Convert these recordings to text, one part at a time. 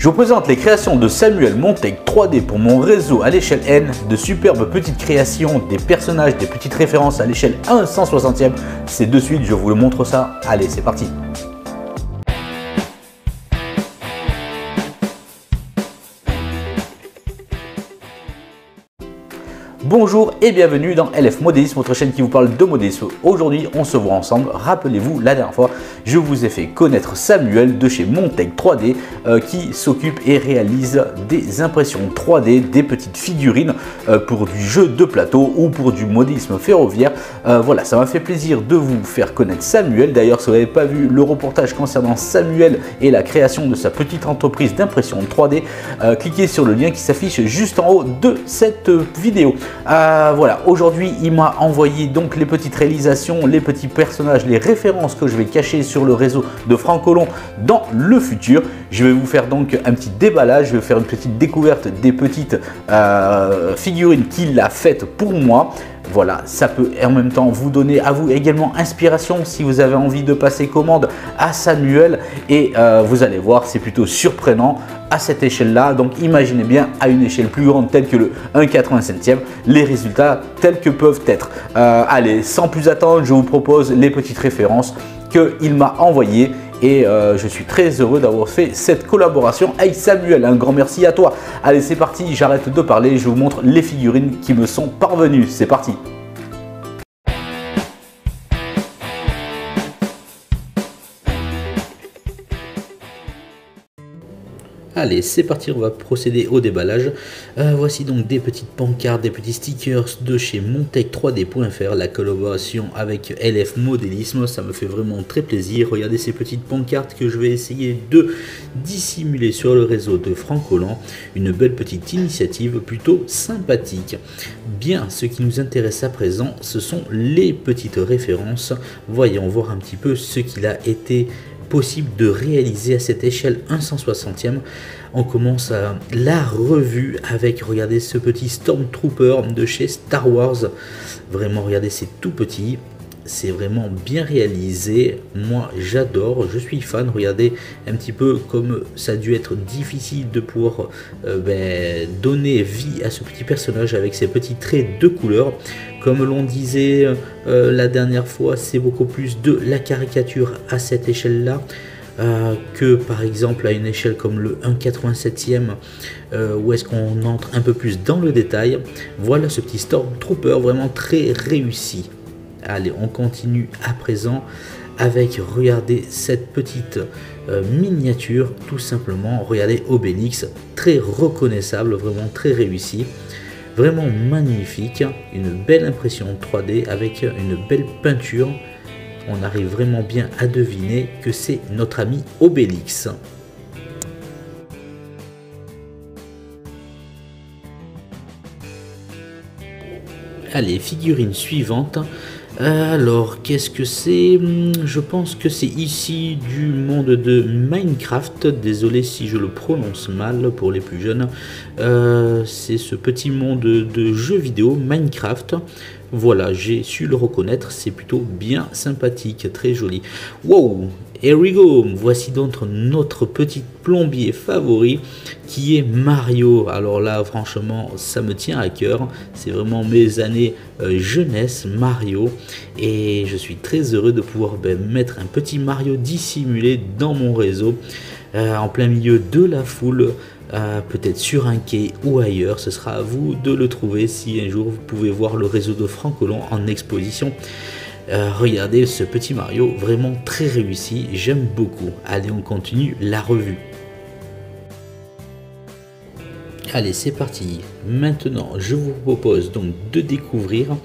Je vous présente les créations de Samuel Montaigne 3D pour mon réseau à l'échelle N, de superbes petites créations, des personnages, des petites références à l'échelle 1/160e. C'est de suite, je vous le montre ça. Allez, c'est parti. Bonjour et bienvenue dans LF Modélisme, votre chaîne qui vous parle de modélisme. Aujourd'hui, on se voit ensemble. Rappelez-vous, la dernière fois, je vous ai fait connaître Samuel de chez Montaigne 3D qui s'occupe et réalise des impressions 3D, des petites figurines pour du jeu de plateau ou pour du modélisme ferroviaire. Voilà, ça m'a fait plaisir de vous faire connaître Samuel. D'ailleurs, si vous n'avez pas vu le reportage concernant Samuel et la création de sa petite entreprise d'impression 3D, cliquez sur le lien qui s'affiche juste en haut de cette vidéo. Voilà, aujourd'hui il m'a envoyé donc les petites réalisations, les petits personnages, les références que je vais cacher sur le réseau de Franck Collomb dans le futur. Je vais vous faire donc un petit déballage, je vais faire une petite découverte des petites figurines qu'il a faites pour moi. Voilà, ça peut en même temps vous donner à vous également inspiration si vous avez envie de passer commande à Samuel et vous allez voir, c'est plutôt surprenant à cette échelle là. Donc imaginez bien à une échelle plus grande telle que le 1/85e les résultats tels que peuvent être. Allez, sans plus attendre, je vous propose les petites références qu'il m'a envoyées. Et je suis très heureux d'avoir fait cette collaboration avec Samuel. Un grand merci à toi. Allez, c'est parti, j'arrête de parler. Je vous montre les figurines qui me sont parvenues. C'est parti. Allez, c'est parti, on va procéder au déballage. Voici donc des petites pancartes, des petits stickers de chez Montaigne3D.fr, la collaboration avec LF Modélisme. Ça me fait vraiment très plaisir. Regardez ces petites pancartes que je vais essayer de dissimuler sur le réseau de Franck Collomb. Une belle petite initiative plutôt sympathique. Bien, ce qui nous intéresse à présent, ce sont les petites références. Voyons voir un petit peu ce qu'il a été possible de réaliser à cette échelle 1/160e. On commence à la revue avec, regardez ce petit Stormtrooper de chez Star Wars. Vraiment, regardez, c'est tout petit. C'est vraiment bien réalisé. Moi, j'adore. Je suis fan. Regardez un petit peu comme ça a dû être difficile de pouvoir donner vie à ce petit personnage avec ses petits traits de couleur. Comme l'on disait la dernière fois, c'est beaucoup plus de la caricature à cette échelle-là que par exemple à une échelle comme le 1/87e où est-ce qu'on entre un peu plus dans le détail. Voilà ce petit Stormtrooper vraiment très réussi. Allez, on continue à présent avec, regardez cette petite miniature, tout simplement. Regardez Obélix, très reconnaissable, vraiment très réussi. Vraiment magnifique, une belle impression 3D avec une belle peinture. On arrive vraiment bien à deviner que c'est notre ami Obélix. Allez, figurine suivante. Alors, qu'est-ce que c'est? Je pense que c'est ici du monde de Minecraft. Désolé si je le prononce mal pour les plus jeunes. C'est ce petit monde de jeux vidéo Minecraft. Voilà, j'ai su le reconnaître. C'est plutôt bien sympathique, très joli. Wow! Here we go. Voici donc notre petit plombier favori qui est Mario. Alors là, franchement, ça me tient à cœur. C'est vraiment mes années jeunesse, Mario. Et je suis très heureux de pouvoir mettre un petit Mario dissimulé dans mon réseau, en plein milieu de la foule. Peut-être sur un quai ou ailleurs. Ce sera à vous de le trouver si un jour vous pouvez voir le réseau de Franck Collomb en exposition. Regardez ce petit Mario, vraiment très réussi, j'aime beaucoup. Allez, on continue la revue. Allez, c'est parti. Maintenant, je vous propose donc de découvrir.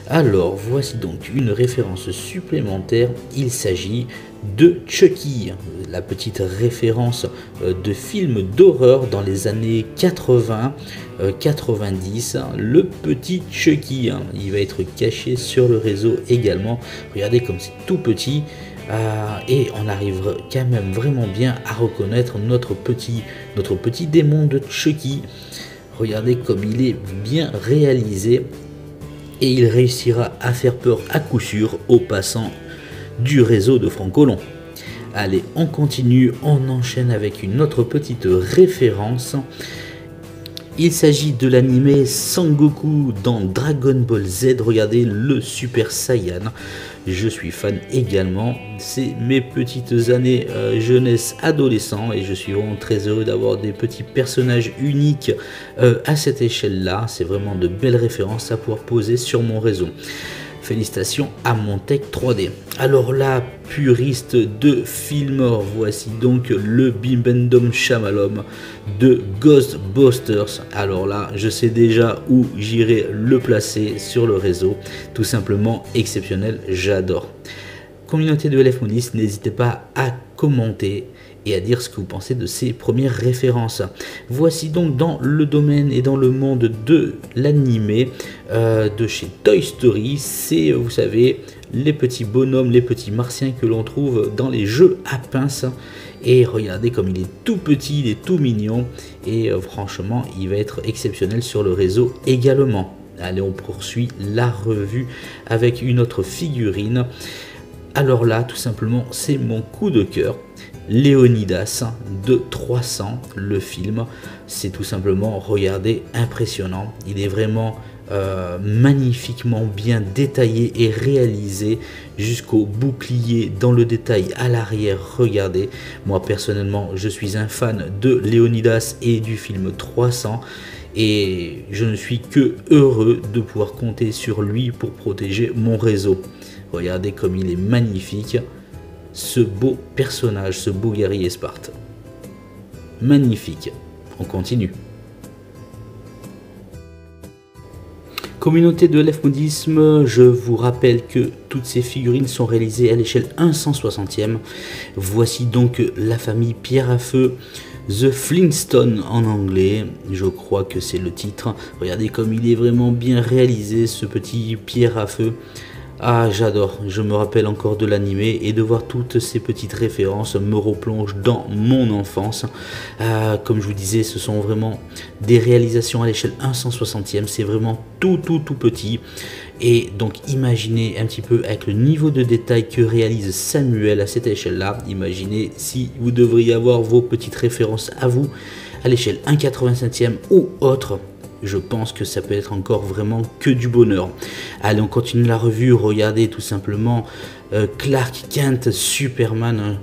Alors, voici donc une référence supplémentaire. Il s'agit de Chucky, la petite référence de film d'horreur dans les années 80-90. Le petit Chucky, il va être caché sur le réseau également. Regardez comme c'est tout petit. Et on arrive quand même vraiment bien à reconnaître notre petit démon de Chucky. Regardez comme il est bien réalisé. Et il réussira à faire peur à coup sûr aux passants du réseau de Franck Collomb. Allez, on continue, on enchaîne avec une autre petite référence. Il s'agit de l'anime Sangoku dans Dragon Ball Z. Regardez le Super Saiyan. Je suis fan également. C'est mes petites années jeunesse adolescent et je suis vraiment très heureux d'avoir des petits personnages uniques à cette échelle-là. C'est vraiment de belles références à pouvoir poser sur mon réseau. Félicitations à Montech 3D. Alors là, puriste de films, voici donc le Bimbendum Shamalom de Ghostbusters. Alors là, je sais déjà où j'irai le placer sur le réseau. Tout simplement exceptionnel, j'adore. Communauté de LF Modis, n'hésitez pas à commenter et à dire ce que vous pensez de ces premières références. Voici donc dans le domaine et dans le monde de l'animé de chez Toy Story, c'est, vous savez, les petits bonhommes, les petits martiens que l'on trouve dans les jeux à pince. Et regardez comme il est tout petit, il est tout mignon et franchement, il va être exceptionnel sur le réseau également. Allez, on poursuit la revue avec une autre figurine. Alors là, tout simplement, c'est mon coup de cœur. Léonidas de 300, le film, c'est tout simplement, regardez, impressionnant. Il est vraiment magnifiquement bien détaillé et réalisé jusqu'au bouclier dans le détail à l'arrière. Regardez, moi personnellement, je suis un fan de Léonidas et du film 300 et je ne suis que heureux de pouvoir compter sur lui pour protéger mon réseau. Regardez comme il est magnifique. Ce beau personnage, ce beau guerrier Sparte. Magnifique. On continue. Communauté de l'Elfmodisme, je vous rappelle que toutes ces figurines sont réalisées à l'échelle 1/160e. Voici donc la famille Pierre à Feu, The Flintstones en anglais, je crois que c'est le titre. Regardez comme il est vraiment bien réalisé, ce petit Pierre à Feu. Ah, j'adore, je me rappelle encore de l'animé et de voir toutes ces petites références me replonge dans mon enfance. Comme je vous disais, ce sont vraiment des réalisations à l'échelle 1/160e, c'est vraiment tout petit. Et donc imaginez un petit peu avec le niveau de détail que réalise Samuel à cette échelle-là. Imaginez si vous devriez avoir vos petites références à vous à l'échelle 1/85e ou autre. Je pense que ça peut être encore vraiment que du bonheur. Allez, on continue la revue. Regardez tout simplement Clark Kent, Superman.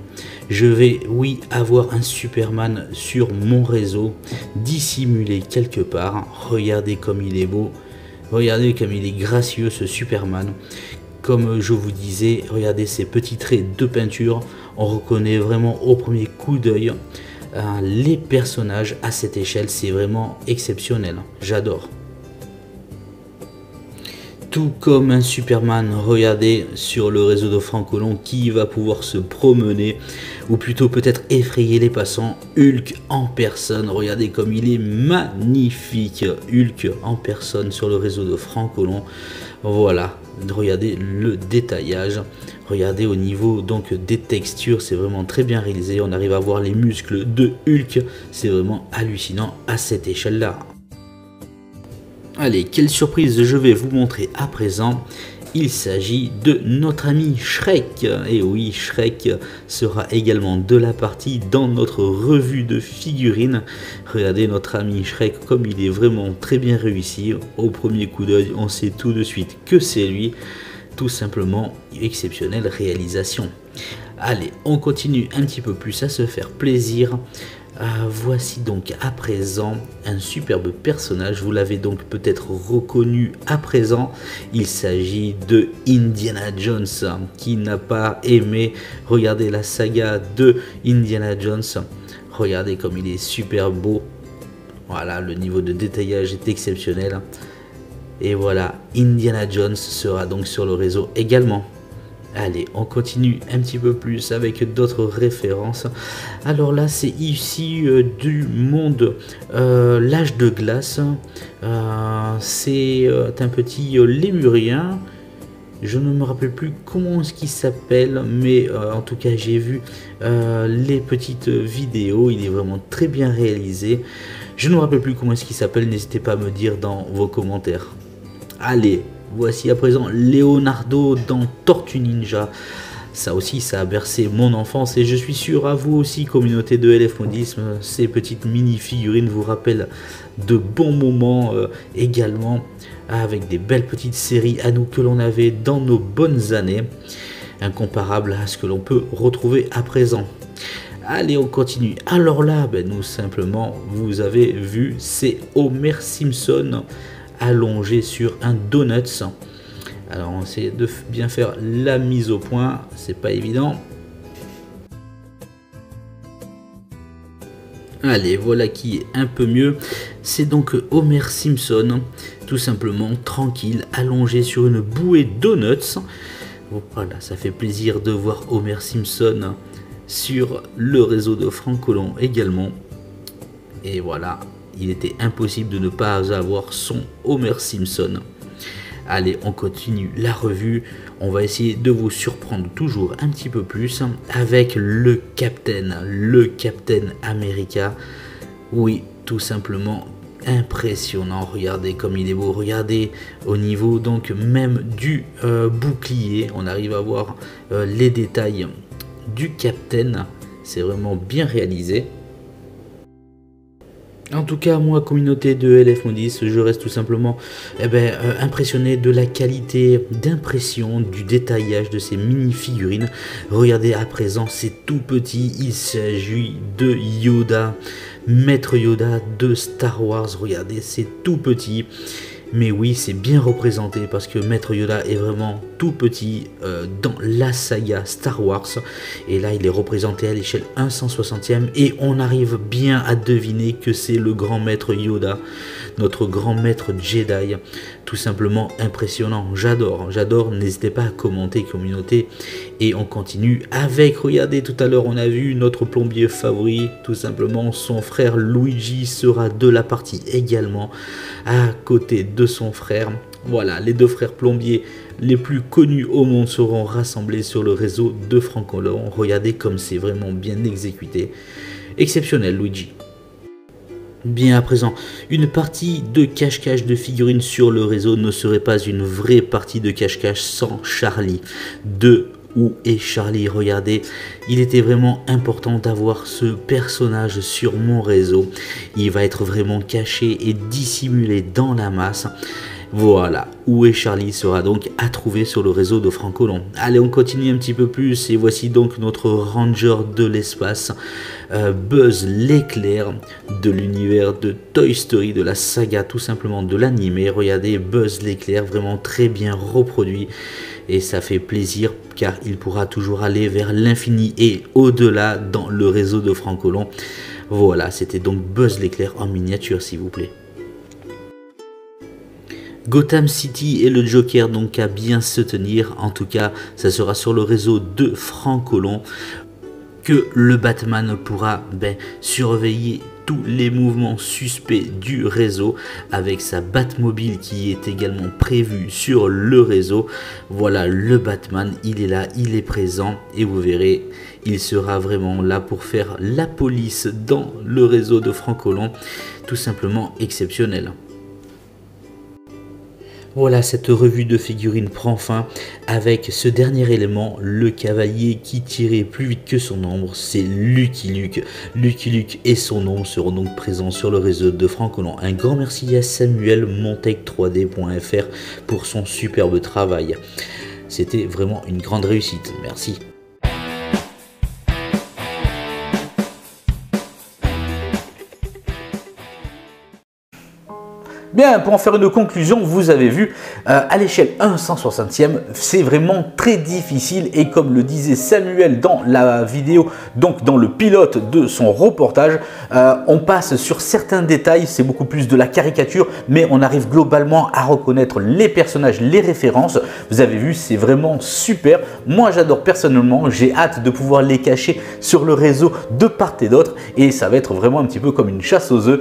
Je vais, oui, avoir un Superman sur mon réseau, dissimulé quelque part. Regardez comme il est beau. Regardez comme il est gracieux, ce Superman. Comme je vous disais, regardez ces petits traits de peinture. On reconnaît vraiment au premier coup d'œil les personnages à cette échelle, c'est vraiment exceptionnel, j'adore. Tout comme un Superman, regardez sur le réseau de Francolon qui va pouvoir se promener, ou plutôt peut-être effrayer les passants. Hulk en personne, regardez comme il est magnifique, Hulk en personne sur le réseau de Francolon. Voilà, regardez le détaillage, regardez au niveau donc des textures, c'est vraiment très bien réalisé, on arrive à voir les muscles de Hulk, c'est vraiment hallucinant à cette échelle-là. Allez, quelle surprise je vais vous montrer à présent. Il s'agit de notre ami Shrek. Et oui, Shrek sera également de la partie dans notre revue de figurines. Regardez notre ami Shrek comme il est vraiment très bien réussi. Au premier coup d'œil, on sait tout de suite que c'est lui. Tout simplement, exceptionnelle réalisation. Allez, on continue un petit peu plus à se faire plaisir. Voici donc à présent un superbe personnage, vous l'avez donc peut-être reconnu à présent, il s'agit de Indiana Jones. Qui n'a pas aimé regarder la saga de Indiana Jones? Regardez comme il est super beau, voilà, le niveau de détaillage est exceptionnel. Et voilà, Indiana Jones sera donc sur le réseau également. Allez, on continue un petit peu plus avec d'autres références. Alors là, c'est ici du monde l'âge de glace. C'est un petit lémurien. Je ne me rappelle plus comment est-ce qu'il s'appelle, mais en tout cas, j'ai vu les petites vidéos. Il est vraiment très bien réalisé. Je ne me rappelle plus comment est-ce qu'il s'appelle. N'hésitez pas à me dire dans vos commentaires. Allez. Voici à présent Leonardo dans Tortue Ninja. Ça aussi, ça a bercé mon enfance et je suis sûr à vous aussi, communauté de LF Modisme, ces petites mini-figurines vous rappellent de bons moments également, avec des belles petites séries à nous que l'on avait dans nos bonnes années, incomparables à ce que l'on peut retrouver à présent. Allez, on continue. Alors là, nous simplement, vous avez vu, c'est Homer Simpson allongé sur un donuts. Alors on essaie de bien faire la mise au point, c'est pas évident. Allez, voilà qui est un peu mieux. C'est donc Homer Simpson, tout simplement tranquille, allongé sur une bouée de donuts. Voilà, ça fait plaisir de voir Homer Simpson sur le réseau de Franck Colomb également. Et voilà, il était impossible de ne pas avoir son Homer Simpson. Allez, on continue la revue. On va essayer de vous surprendre toujours un petit peu plus avec le Captain America. Oui, tout simplement impressionnant. Regardez comme il est beau. Regardez au niveau donc même du bouclier. On arrive à voir les détails du Captain, c'est vraiment bien réalisé. En tout cas, moi, communauté de LF Modisme, je reste tout simplement impressionné de la qualité d'impression, du détaillage de ces mini-figurines. Regardez à présent, c'est tout petit, il s'agit de Yoda, Maître Yoda de Star Wars. Regardez, c'est tout petit. Mais oui, c'est bien représenté parce que Maître Yoda est vraiment tout petit dans la saga Star Wars. Et là, il est représenté à l'échelle 1/160e et on arrive bien à deviner que c'est le grand Maître Yoda, notre grand Maître Jedi. Tout simplement impressionnant. J'adore. N'hésitez pas à commenter, communauté. Et on continue avec, regardez, tout à l'heure, on a vu notre plombier favori. Tout simplement, son frère Luigi sera de la partie également à côté de son frère. Voilà, les deux frères plombiers les plus connus au monde seront rassemblés sur le réseau de Franck Colomb. Regardez comme c'est vraiment bien exécuté. Exceptionnel, Luigi. Bien à présent, une partie de cache-cache de figurines sur le réseau ne serait pas une vraie partie de cache-cache sans Charlie. Où est Charlie? Regardez, il était vraiment important d'avoir ce personnage sur mon réseau. Il va être vraiment caché et dissimulé dans la masse. Voilà, Où est Charlie sera donc à trouver sur le réseau de Franck Colomb. Allez, on continue un petit peu plus et voici donc notre ranger de l'espace, Buzz l'éclair de l'univers de Toy Story, de la saga tout simplement de l'animé. Regardez Buzz l'éclair, vraiment très bien reproduit et ça fait plaisir car il pourra toujours aller vers l'infini et au-delà dans le réseau de Franck Colomb. Voilà, c'était donc Buzz l'éclair en miniature s'il vous plaît. Gotham City et le Joker donc à bien se tenir, en tout cas ça sera sur le réseau de Franck Colomb que le Batman pourra surveiller tous les mouvements suspects du réseau avec sa Batmobile qui est également prévue sur le réseau. Voilà, le Batman, il est là, il est présent et vous verrez, il sera vraiment là pour faire la police dans le réseau de Franck Colomb, tout simplement exceptionnel. Voilà, cette revue de figurines prend fin avec ce dernier élément, le cavalier qui tirait plus vite que son ombre, c'est Lucky Luke. Lucky Luke et son ombre seront donc présents sur le réseau de Franck Colomb. Un grand merci à Samuel Montec3D.fr pour son superbe travail. C'était vraiment une grande réussite, merci. Bien, pour en faire une conclusion, vous avez vu, à l'échelle 1/160e, c'est vraiment très difficile et comme le disait Samuel dans la vidéo, donc dans le pilote de son reportage, on passe sur certains détails, c'est beaucoup plus de la caricature, mais on arrive globalement à reconnaître les personnages, les références. Vous avez vu, c'est vraiment super. Moi, j'adore personnellement, j'ai hâte de pouvoir les cacher sur le réseau de part et d'autre et ça va être vraiment un petit peu comme une chasse aux œufs,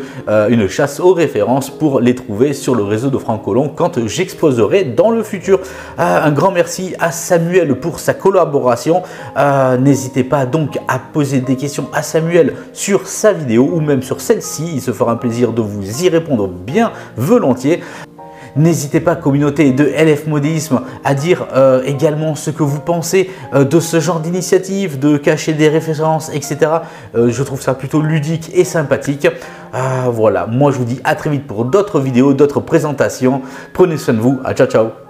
une chasse aux références pour les trouver sur le réseau de Franck Colomb quand j'exposerai dans le futur. Un grand merci à Samuel pour sa collaboration. N'hésitez pas donc à poser des questions à Samuel sur sa vidéo ou même sur celle-ci. Il se fera un plaisir de vous y répondre bien volontiers. N'hésitez pas, communauté de LF Modélisme, à dire également ce que vous pensez de ce genre d'initiative, de cacher des références, etc. Je trouve ça plutôt ludique et sympathique. Voilà, moi je vous dis à très vite pour d'autres vidéos, d'autres présentations. Prenez soin de vous, ciao ciao.